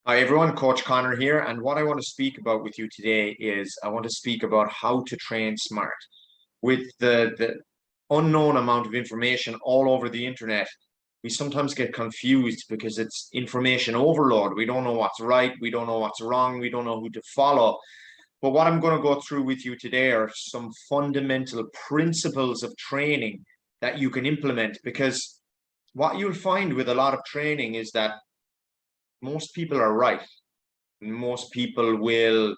Hi everyone, Coach Connor here, and what I want to speak about with you today is I want to speak about how to train smart. With the unknown amount of information all over the internet, we sometimes get confused because it's information overload. We don't know what's right, we don't know what's wrong, we don't know who to follow. But what I'm going to go through with you today are some fundamental principles of training that you can implement, because what you'll find with a lot of training is that most people are right. Most people will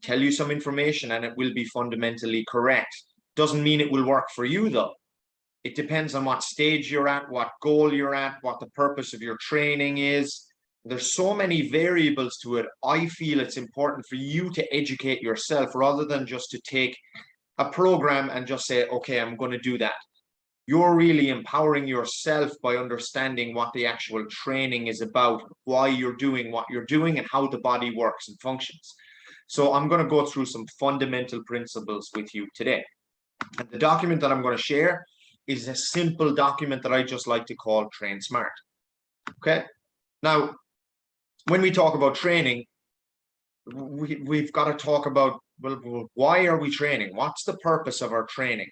tell you some information and it will be fundamentally correct. Doesn't mean it will work for you though. It depends on what stage you're at, what goal you're at, what the purpose of your training is. There's so many variables to it. I feel it's important for you to educate yourself rather than just to take a program and just say, okay, I'm going to do that. You're really empowering yourself by understanding what the actual training is about, why you're doing what you're doing, and how the body works and functions. So I'm going to go through some fundamental principles with you today. And the document that I'm going to share is a simple document that I just like to call Train Smart. Okay. Now, when we talk about training, we've got to talk about, well, why are we training? What's the purpose of our training?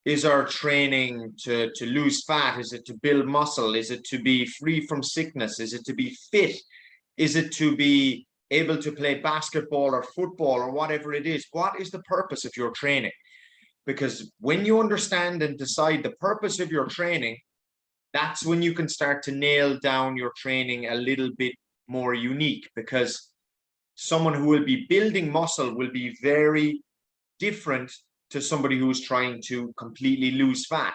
Is our training to lose fat? Is it to build muscle? Is it to be free from sickness? Is it to be fit? Is it to be able to play basketball or football or whatever it is? What is the purpose of your training? Because when you understand and decide the purpose of your training, that's when you can start to nail down your training a little bit more unique, because someone who will be building muscle will be very different to somebody who's trying to completely lose fat.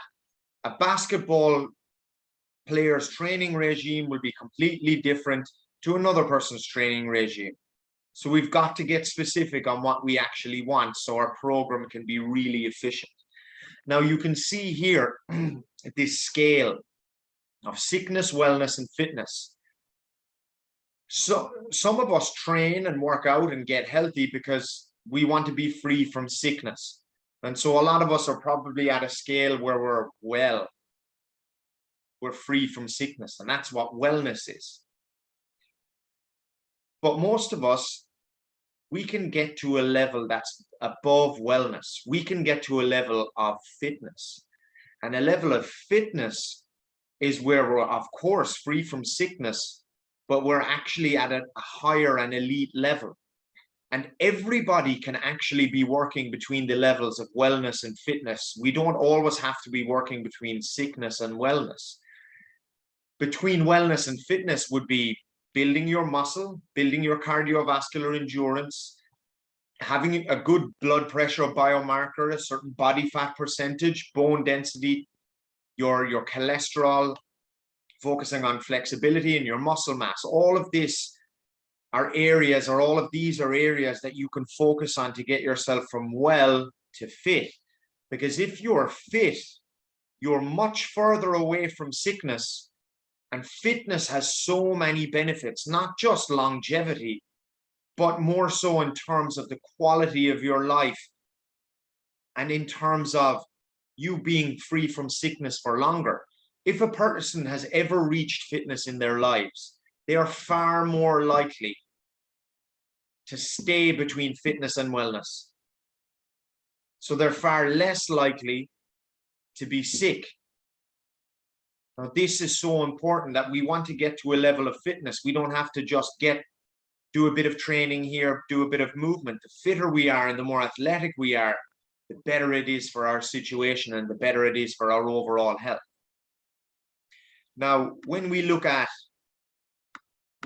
A basketball player's training regime will be completely different to another person's training regime. So we've got to get specific on what we actually want so our program can be really efficient. Now you can see here this scale of sickness, wellness, and fitness. So some of us train and work out and get healthy because we want to be free from sickness. And so a lot of us are probably at a scale where we're free from sickness, and that's what wellness is. But most of us, we can get to a level that's above wellness. We can get to a level of fitness. And a level of fitness is where we're, of course, free from sickness, but we're actually at a higher and elite level. And everybody can actually be working between the levels of wellness and fitness. We don't always have to be working between sickness and wellness. Between wellness and fitness would be building your muscle, building your cardiovascular endurance, having a good blood pressure biomarker, a certain body fat percentage, bone density, your cholesterol, focusing on flexibility and your muscle mass. All of this are areas, or all of these are areas that you can focus on to get yourself from well to fit. Because if you're fit, you're much further away from sickness. And fitness has so many benefits, not just longevity, but more so in terms of the quality of your life and in terms of you being free from sickness for longer. If a person has ever reached fitness in their lives, they are far more likely to stay between fitness and wellness. So they're far less likely to be sick. Now, this is so important that we want to get to a level of fitness. We don't have to just do a bit of training here, do a bit of movement. The fitter we are and the more athletic we are, the better it is for our situation and the better it is for our overall health. Now, when we look at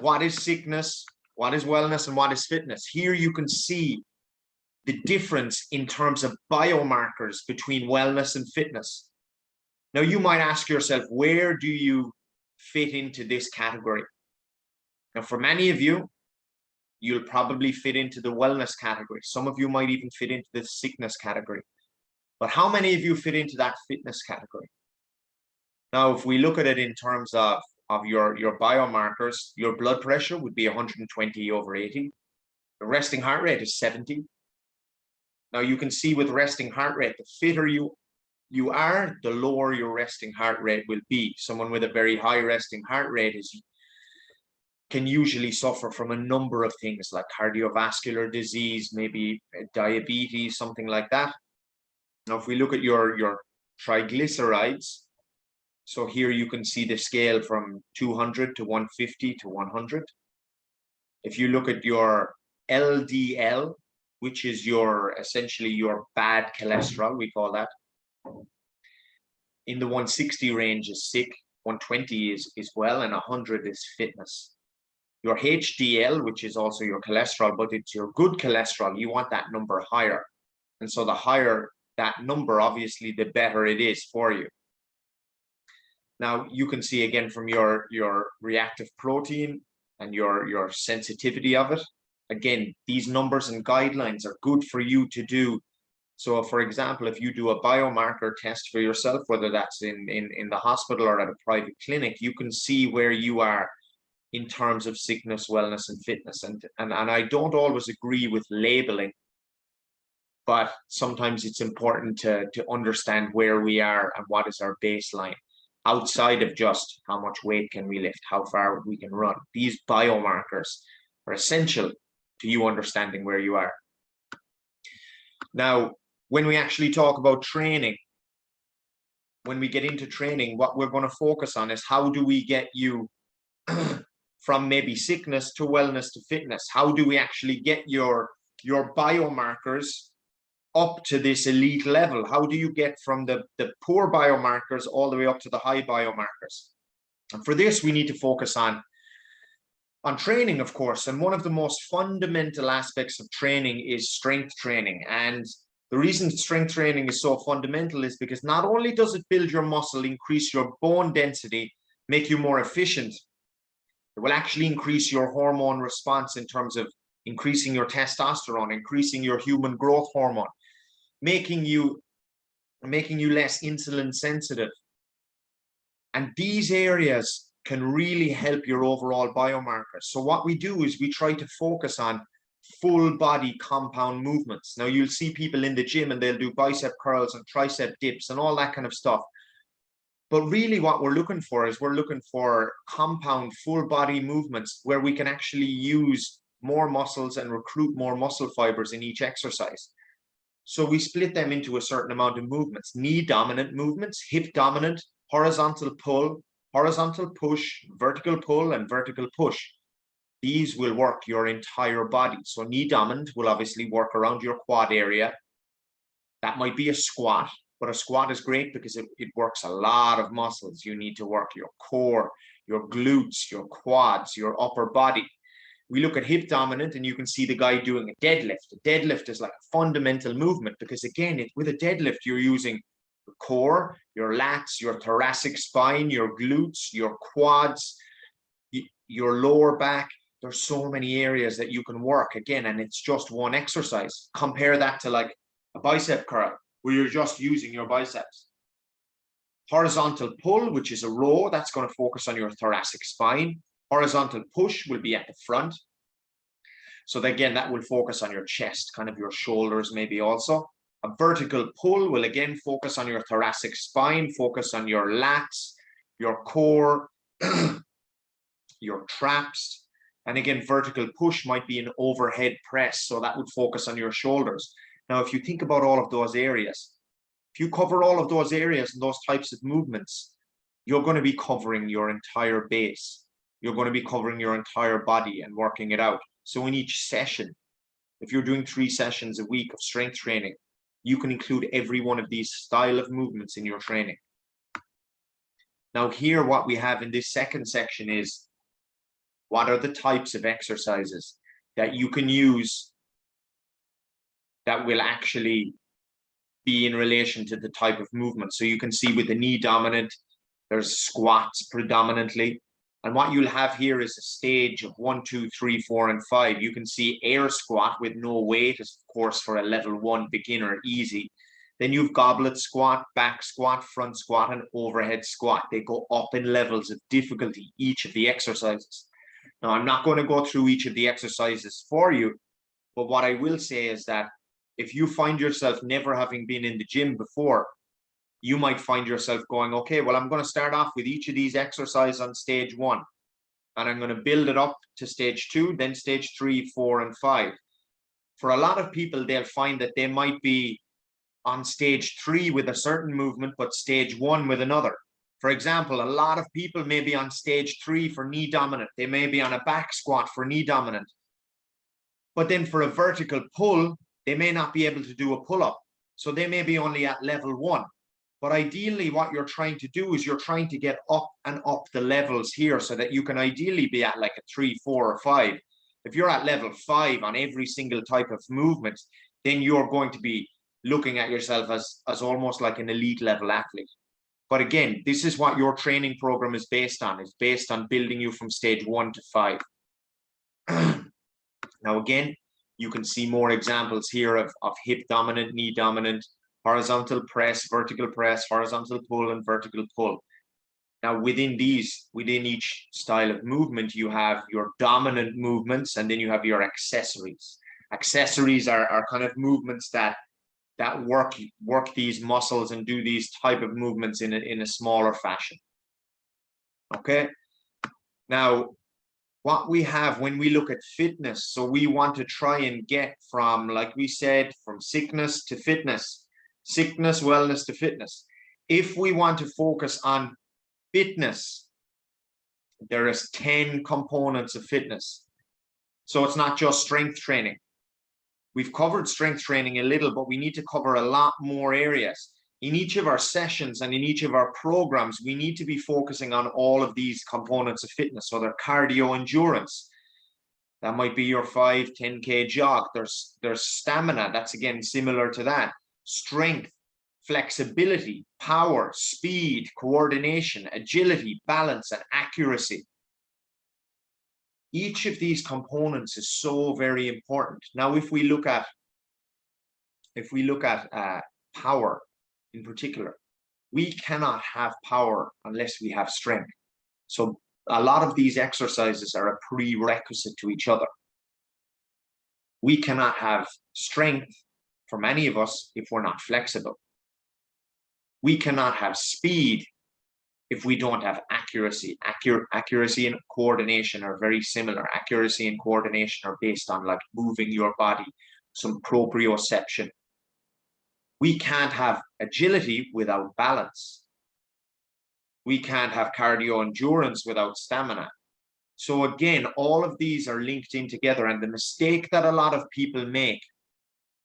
what is sickness, what is wellness, and what is fitness, here you can see the difference in terms of biomarkers between wellness and fitness. Now, you might ask yourself, where do you fit into this category? Now, for many of you, you'll probably fit into the wellness category. Some of you might even fit into the sickness category. But how many of you fit into that fitness category? Now, if we look at it in terms of your biomarkers, your blood pressure would be 120/80. The resting heart rate is 70. Now, you can see with resting heart rate, the fitter you are, the lower your resting heart rate will be. Someone with a very high resting heart rate can usually suffer from a number of things like cardiovascular disease, maybe diabetes, something like that. Now, if we look at your triglycerides, so here you can see the scale from 200 to 150 to 100. If you look at your LDL, which is essentially your bad cholesterol, we call that, in the 160 range is sick, 120 is well, and 100 is fitness. Your HDL, which is also your cholesterol, but it's your good cholesterol, you want that number higher. And so the higher that number, obviously, the better it is for you. Now, you can see again from your reactive protein and your sensitivity of it. Again, these numbers and guidelines are good for you to do. So, for example, if you do a biomarker test for yourself, whether that's in the hospital or at a private clinic, you can see where you are in terms of sickness, wellness, and fitness. And I don't always agree with labeling, but sometimes it's important to understand where we are and what is our baseline outside of just how much weight can we lift, how far we can run. These biomarkers are essential to you understanding where you are. Now, when we actually talk about training, when we get into training, what we're going to focus on is how do we get you from maybe sickness to wellness to fitness? How do we actually get your biomarkers up to this elite level? How do you get from the poor biomarkers all the way up to the high biomarkers? And for this, we need to focus on training, of course. And one of the most fundamental aspects of training is strength training. And the reason strength training is so fundamental is because not only does it build your muscle, increase your bone density, make you more efficient, it will actually increase your hormone response in terms of increasing your testosterone, increasing your human growth hormone, making you less insulin sensitive. And these areas can really help your overall biomarkers. So what we do is we try to focus on full body compound movements. Now, you'll see people in the gym and they'll do bicep curls and tricep dips and all that kind of stuff. But really what we're looking for is we're looking for compound full body movements where we can actually use more muscles and recruit more muscle fibers in each exercise. So we split them into a certain amount of movements: knee dominant movements, hip dominant, horizontal pull, horizontal push, vertical pull, and vertical push. These will work your entire body. So knee dominant will obviously work around your quad area. That might be a squat, but a squat is great because it works a lot of muscles. You need to work your core, your glutes, your quads, your upper body. We look at hip dominant and you can see the guy doing a deadlift. A deadlift is like a fundamental movement because, again, with a deadlift, you're using your core, your lats, your thoracic spine, your glutes, your quads, your lower back. There's so many areas that you can work, again, and it's just one exercise. Compare that to like a bicep curl where you're just using your biceps. Horizontal pull, which is a row, that's going to focus on your thoracic spine. Horizontal push will be at the front. So again, that will focus on your chest, kind of your shoulders maybe also. A vertical pull will again focus on your thoracic spine, focus on your lats, your core, your traps. And again, vertical push might be an overhead press. So that would focus on your shoulders. Now, if you think about all of those areas, if you cover all of those areas and those types of movements, you're going to be covering your entire base. You're going to be covering your entire body and working it out. So in each session, if you're doing 3 sessions a week of strength training, you can include every one of these style of movements in your training. Now here, what we have in this second section is what are the types of exercises that you can use that will actually be in relation to the type of movement. So you can see with the knee dominant, there's squats predominantly. And what you'll have here is a stage of 1, 2, 3, 4, and 5. You can see air squat with no weight, of course, for a level 1 beginner, easy. Then you've goblet squat, back squat, front squat, and overhead squat. They go up in levels of difficulty, each of the exercises. Now, I'm not going to go through each of the exercises for you, but what I will say is that if you find yourself never having been in the gym before, you might find yourself going, okay, well, I'm going to start off with each of these exercises on stage 1. and I'm going to build it up to stage 2, then stage 3, 4, and 5. For a lot of people, they'll find that they might be on stage 3 with a certain movement, but stage 1 with another. For example, a lot of people may be on stage 3 for knee dominant. They may be on a back squat for knee dominant. But then for a vertical pull, they may not be able to do a pull-up. So they may be only at level 1. But ideally, what you're trying to do is you're trying to get up and up the levels here so that you can ideally be at like a 3, 4, or 5. If you're at level 5 on every single type of movement, then you're going to be looking at yourself as almost like an elite level athlete. But again, this is what your training program is based on. It's based on building you from stage 1 to 5. Now, again, you can see more examples here of hip dominant, knee dominant, horizontal press, vertical press, horizontal pull, and vertical pull. Now, within each style of movement, you have your dominant movements, and then you have your accessories. Accessories are kind of movements that work these muscles and do these type of movements in a smaller fashion. Okay. Now, what we have when we look at fitness, so we want to try and get from, like we said, from sickness to fitness, sickness, wellness to fitness. If we want to focus on fitness, there is 10 components of fitness. So it's not just strength training. We've covered strength training a little, but we need to cover a lot more areas. In each of our sessions and in each of our programs, we need to be focusing on all of these components of fitness. So they're cardio endurance. That might be your 5, 10K jog. There's stamina. That's again similar to that. Strength, flexibility, power, speed, coordination, agility, balance, and accuracy. Each of these components is so very important. Now, if we look at power in particular, we cannot have power unless we have strength. So a lot of these exercises are a prerequisite to each other. We cannot have strength for many of us if we're not flexible. We cannot have speed if we don't have accuracy. Accuracy and coordination are very similar. Accuracy and coordination are based on like moving your body, some proprioception. We can't have agility without balance. We can't have cardio endurance without stamina. So again, all of these are linked in together. And the mistake that a lot of people make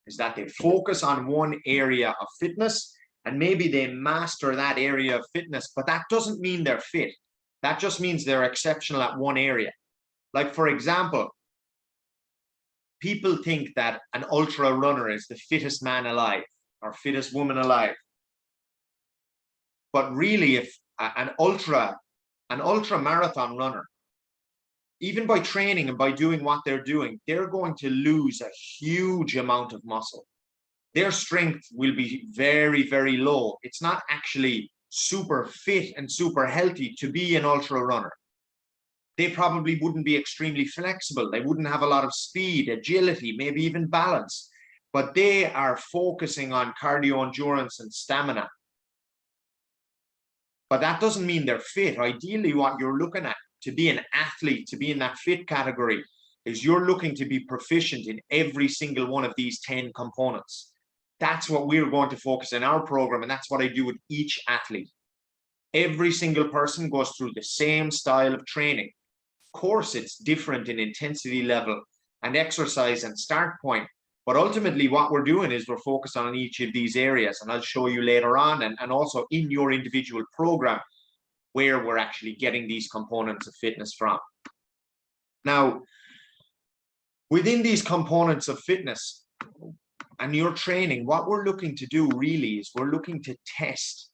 is that they focus on one area of fitness and maybe they master that area of fitness, but that doesn't mean they're fit. That just means they're exceptional at one area. Like, for example, people think that an ultra runner is the fittest man alive or fittest woman alive. But really, if an ultra marathon runner, even by training and by doing what they're doing, they're going to lose a huge amount of muscle. Their strength will be very, very low. It's not actually super fit and super healthy to be an ultra runner. They probably wouldn't be extremely flexible. They wouldn't have a lot of speed, agility, maybe even balance. But they are focusing on cardio endurance and stamina. But that doesn't mean they're fit. Ideally, what you're looking at to be an athlete, to be in that fit category, is you're looking to be proficient in every single one of these 10 components. That's what we're going to focus in our program, and that's what I do with each athlete. Every single person goes through the same style of training. Of course, it's different in intensity level and exercise and start point, but ultimately what we're doing is we're focused on each of these areas, and I'll show you later on, and also in your individual program, where we're actually getting these components of fitness from. Now, within these components of fitness and your training, what we're looking to do really is we're looking to test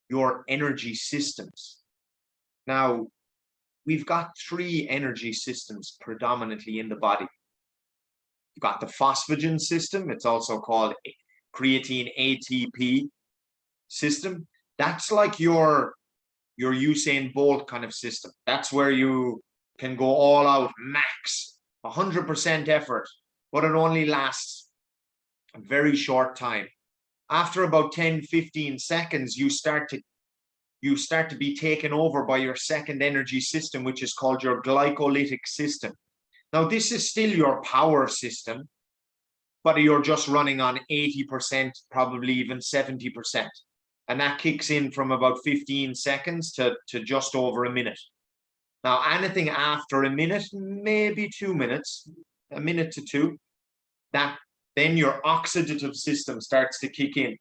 your energy systems. Now, we've got 3 energy systems predominantly in the body. You've got the phosphagen system. It's also called creatine ATP system. That's like your Usain Bolt kind of system. That's where you can go all out, max, 100% effort, but it only lasts a very short time. After about 10, 15 seconds, you start to you start to be taken over by your second energy system, which is called your glycolytic system. Now, this is still your power system, but you're just running on 80%, probably even 70%. And that kicks in from about 15 seconds to just over a minute. Now, anything after a minute, maybe 2 minutes, a minute to two, then your oxidative system starts to kick in.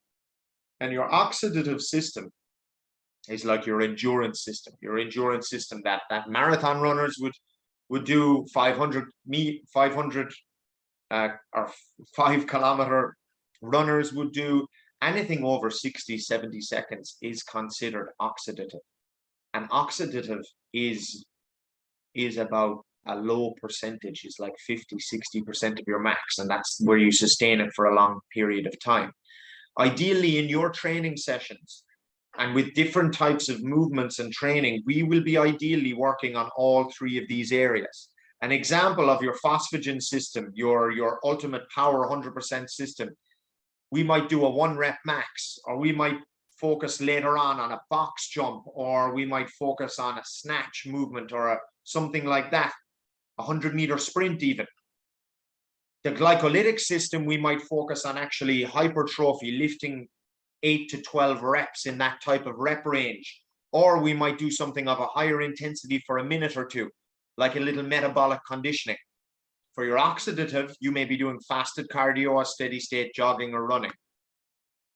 And your oxidative system is like your endurance system. Your endurance system that marathon runners would do 500 or 5 kilometer runners would do. Anything over 60, 70 seconds is considered oxidative. And oxidative is about a low percentage, is like 50, 60% of your max. And that's where you sustain it for a long period of time. Ideally, in your training sessions, and with different types of movements and training, we will be ideally working on all three of these areas. An example of your phosphagen system, your ultimate power 100% system, we might do a 1 rep max, or we might focus later on a box jump, or we might focus on a snatch movement or something like that, a 100-meter sprint even. The glycolytic system, we might focus on actually hypertrophy, lifting 8 to 12 reps in that type of rep range. Or we might do something of a higher intensity for a minute or two, like a little metabolic conditioning. For your oxidative, you may be doing fasted cardio or steady state jogging or running.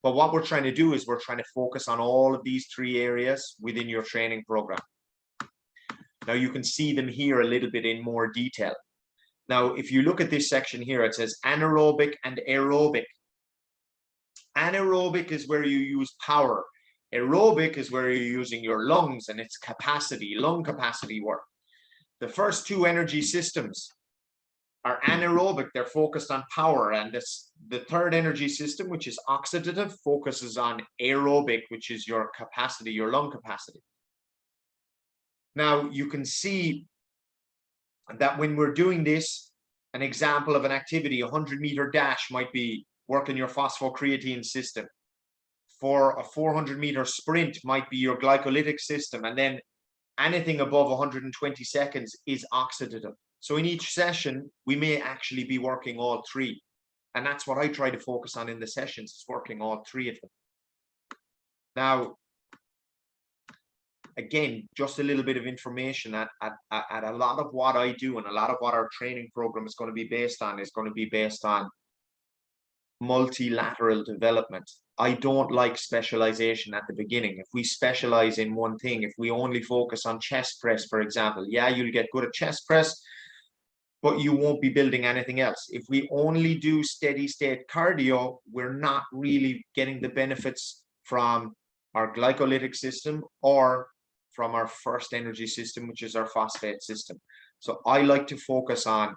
But what we're trying to do is we're trying to focus on all of these three areas within your training program. Now you can see them here a little bit in more detail. Now, if you look at this section here, it says anaerobic and aerobic. Anaerobic is where you use power. Aerobic is where you're using your lungs and its capacity, lung capacity work. The first two energy systems are anaerobic, they're focused on power, and the third energy system, which is oxidative, focuses on aerobic, which is your capacity, your lung capacity. Now you can see that when we're doing this, an example of an activity, a 100-meter dash might be working your phosphocreatine system. For a 400-meter sprint might be your glycolytic system, and then anything above 120 seconds is oxidative. So in each session, we may actually be working all three. And that's what I try to focus on in the sessions, is working all three of them. Now, again, just a little bit of information at a lot of what I do and a lot of what our training program is going to be based on multilateral development. I don't like specialization at the beginning. If we specialize in one thing, if we only focus on chest press, for example, yeah, you'll get good at chest press, but you won't be building anything else. If we only do steady state cardio, we're not really getting the benefits from our glycolytic system or from our first energy system, which is our phosphate system. So I like to focus on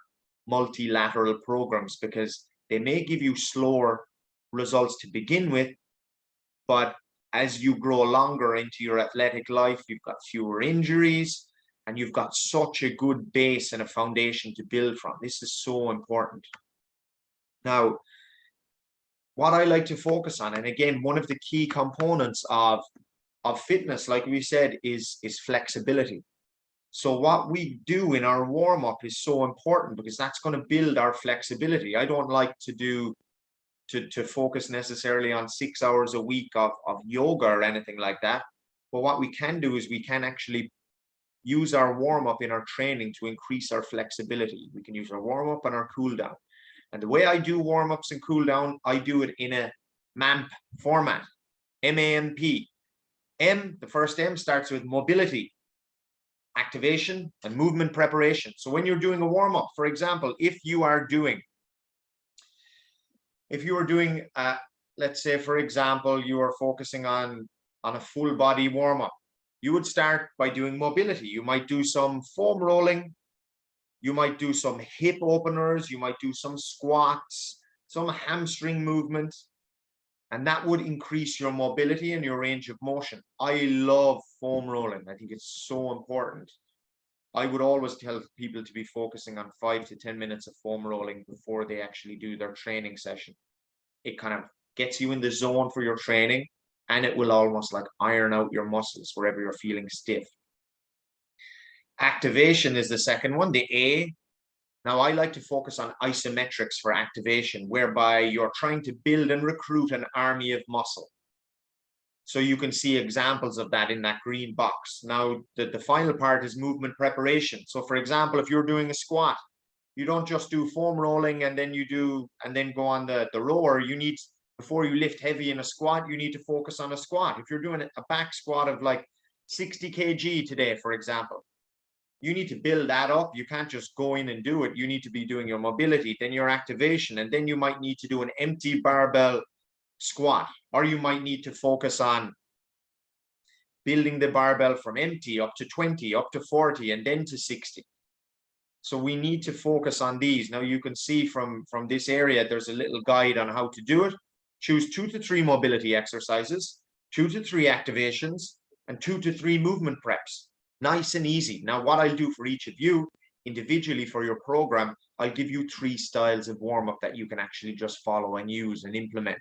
multilateral programs because they may give you slower results to begin with, but as you grow longer into your athletic life, you've got fewer injuries, and you've got such a good base and a foundation to build from. This is so important. Now, what I like to focus on, and again, one of the key components of fitness, like we said, is flexibility. So what we do in our warm-up is so important because that's going to build our flexibility. I don't like to focus necessarily on 6 hours a week of yoga or anything like that. But what we can do is we can actually use our warm-up in our training to increase our flexibility. We can use our warm-up and our cool-down. And the way I do warm-ups and cool-down, I do it in a MAMP format, M-A-M-P. M, the first M, starts with mobility, activation, and movement preparation. So when you're doing a warm-up, for example, if you are doing, let's say, for example, you are focusing on a full body warm-up, you would start by doing mobility. You might do some foam rolling, you might do some hip openers, you might do some squats, some hamstring movements, and that would increase your mobility and your range of motion. I love foam rolling. I think it's so important. I would always tell people to be focusing on 5 to 10 minutes of foam rolling before they actually do their training session. It kind of gets you in the zone for your training, and it will almost like iron out your muscles wherever you're feeling stiff. Activation is the second one, the A. Now, I like to focus on isometrics for activation, whereby you're trying to build and recruit an army of muscle. So you can see examples of that in that green box. Now, the final part is movement preparation. So for example, if you're doing a squat, you don't just do foam rolling and then go on the rower. You need, before you lift heavy in a squat, you need to focus on a squat. If you're doing a back squat of like 60 kg today, for example, you need to build that up. You can't just go in and do it. You need to be doing your mobility, then your activation, and then you might need to do an empty barbell squat, or you might need to focus on building the barbell from empty up to 20, up to 40, and then to 60. So we need to focus on these. Now you can see from this area, there's a little guide on how to do it. Choose 2 to 3 mobility exercises, 2 to 3 activations, and 2 to 3 movement preps. Nice and easy. Now, what I'll do for each of you individually for your program, I'll give you 3 styles of warm-up that you can actually just follow and use and implement,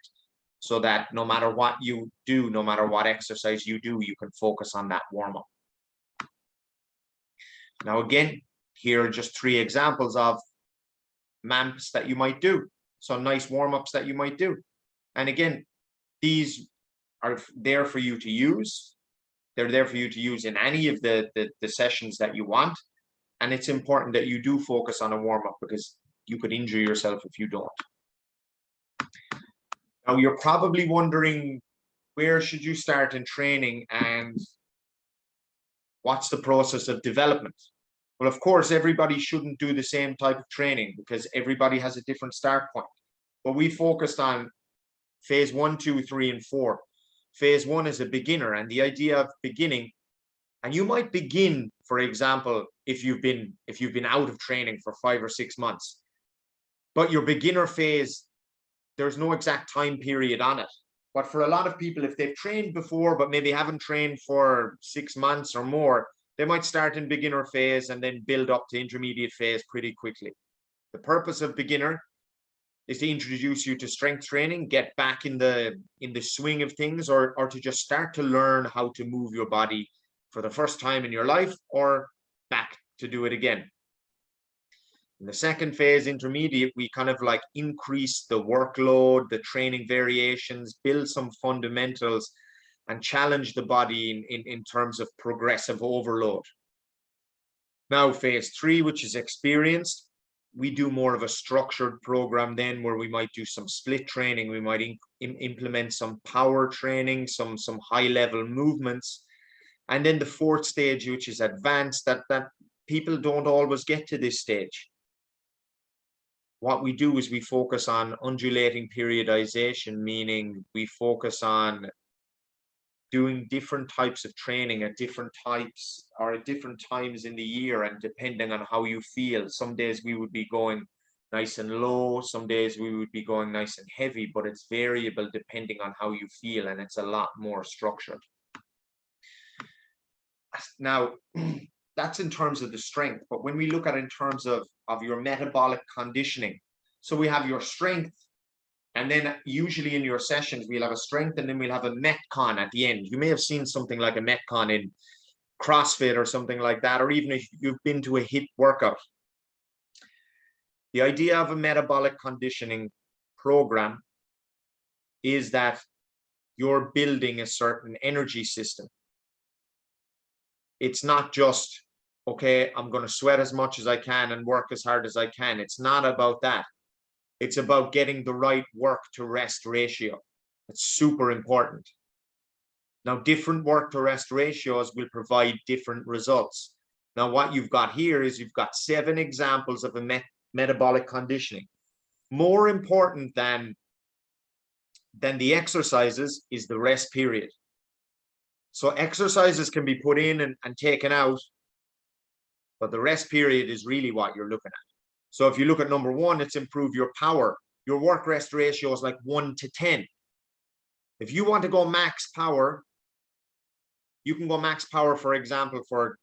so that no matter what you do, no matter what exercise you do, you can focus on that warm-up. Now, again, here are just 3 examples of MAMPs that you might do. So nice warm-ups that you might do. And again, these are there for you to use. They're there for you to use in any of the sessions that you want. And it's important that you do focus on a warm-up, because you could injure yourself if you don't. Now, you're probably wondering, where should you start in training and what's the process of development? Well, of course, everybody shouldn't do the same type of training because everybody has a different start point. But we focused on phase 1, 2, 3, and 4. Phase 1 is a beginner, and the idea of beginning, and you might begin, for example, if you've been out of training for 5 or 6 months, but your beginner phase, there's no exact time period on it. But for a lot of people, if they've trained before but maybe haven't trained for 6 months or more, they might start in beginner phase and then build up to intermediate phase pretty quickly. The purpose of beginner is to introduce you to strength training, get back in the swing of things, or to just start to learn how to move your body for the first time in your life, or back to do it again. In the second phase, intermediate, we kind of like increase the workload, the training variations, build some fundamentals, and challenge the body in terms of progressive overload. Now, phase 3, which is experienced, we do more of a structured program then, where we might do some split training. We might implement some power training, some high-level movements. And then the 4th stage, which is advanced, that people don't always get to this stage. What we do is we focus on undulating periodization, meaning we focus on doing different types of training at different types or at different times in the year, and depending on how you feel. Some days we would be going nice and low, some days we would be going nice and heavy, but it's variable depending on how you feel, and it's a lot more structured. Now, that's in terms of the strength, but when we look at it in terms of your metabolic conditioning, so we have your strength, and then usually in your sessions, we'll have a strength, and then we'll have a Metcon at the end. You may have seen something like a Metcon in CrossFit or something like that, or even if you've been to a HIIT workout. The idea of a metabolic conditioning program is that you're building a certain energy system. It's not just, okay, I'm going to sweat as much as I can and work as hard as I can. It's not about that. It's about getting the right work to rest ratio. It's super important. Now, different work to rest ratios will provide different results. Now, what you've got here is you've got 7 examples of a metabolic conditioning. More important than the exercises is the rest period. So exercises can be put in and taken out, but the rest period is really what you're looking at. So if you look at number 1, it's improve your power. Your work rest ratio is like 1 to 10. If you want to go max power, you can go max power, for example, for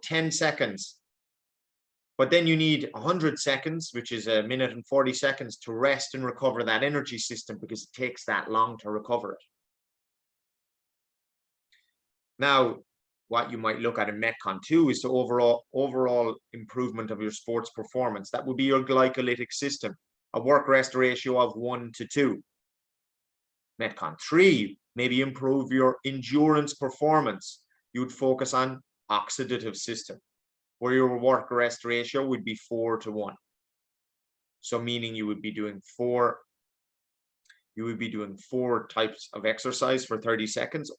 10 seconds. But then you need 100 seconds, which is 1 minute and 40 seconds, to rest and recover that energy system, because it takes that long to recover it. Now, what you might look at in Metcon 2 is the overall improvement of your sports performance. That would be your glycolytic system, a work rest ratio of 1 to 2. Metcon 3, maybe improve your endurance performance. You would focus on oxidative system, where your work rest ratio would be 4 to 1. So meaning you would be doing four types of exercise for 30 seconds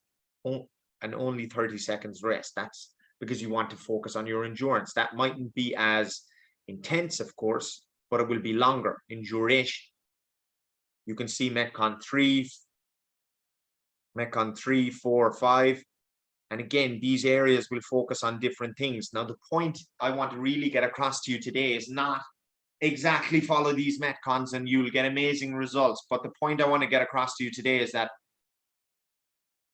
and only 30 seconds rest. That's because you want to focus on your endurance. That mightn't be as intense, of course, but it will be longer in duration. You can see Metcon 3, 4, 5. And again, these areas will focus on different things. Now, the point I want to really get across to you today is not exactly follow these Metcons and you'll get amazing results. But the point I want to get across to you today is that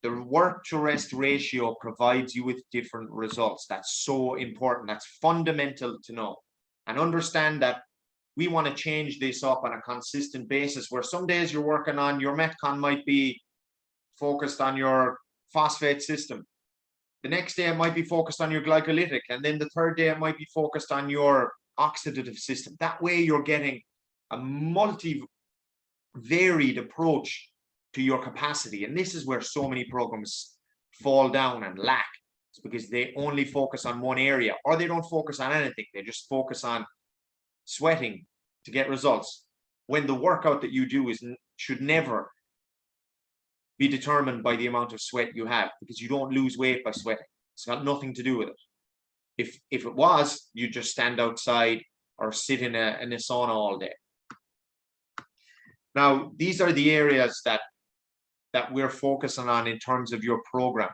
the work to rest ratio provides you with different results. That's so important. That's fundamental to know and understand that we want to change this up on a consistent basis, where some days you're working on your Metcon might be focused on your phosphate system. The next day it might be focused on your glycolytic, and then the third day it might be focused on your oxidative system. That way you're getting a multi-varied approach to your capacity. And this is where so many programs fall down and lack. It's because they only focus on one area, or they don't focus on anything. They just focus on sweating to get results, when the workout that you do should never be determined by the amount of sweat you have, because you don't lose weight by sweating. It's got nothing to do with it. If it was, you just stand outside or sit in a sauna all day. Now, these are the areas that we're focusing on in terms of your program.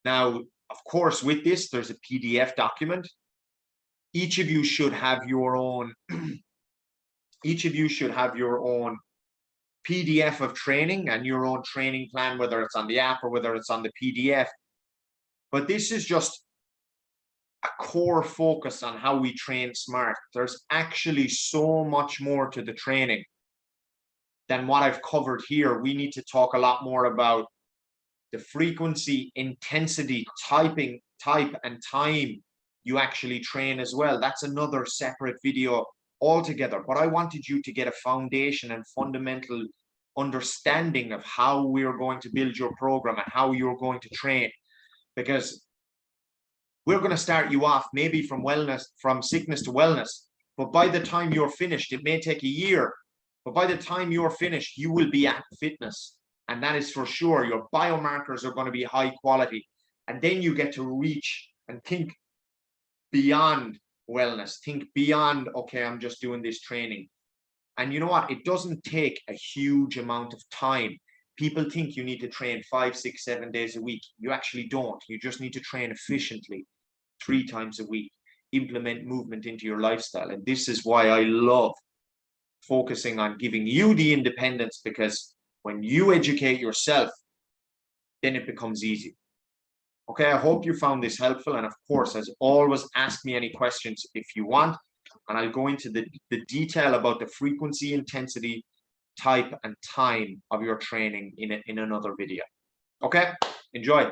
Now, of course, with this, there's a PDF document. Each of you should have your own PDF of training and your own training plan, whether it's on the app or whether it's on the PDF. But this is just a core focus on how we train smart. There's actually so much more to the training than what I've covered here. We need to talk a lot more about the frequency, intensity, type and time you actually train as well. That's another separate video altogether. But I wanted you to get a foundation and fundamental understanding of how we're going to build your program and how you're going to train, because we're going to start you off maybe from sickness to wellness, but by the time you're finished, it may take a year, but by the time you're finished, you will be at fitness. And that is for sure. Your biomarkers are going to be high quality. And then you get to reach and think beyond wellness, think beyond, okay, I'm just doing this training. And you know what? It doesn't take a huge amount of time. People think you need to train 5, 6, 7 days a week. You actually don't. You just need to train efficiently 3 times a week, implement movement into your lifestyle. And this is why I love focusing on giving you the independence, because when you educate yourself, then it becomes easy. Okay, I hope you found this helpful. And of course, as always, ask me any questions if you want. And I'll go into the detail about the frequency, intensity, type, and time of your training in another video. Okay, enjoy.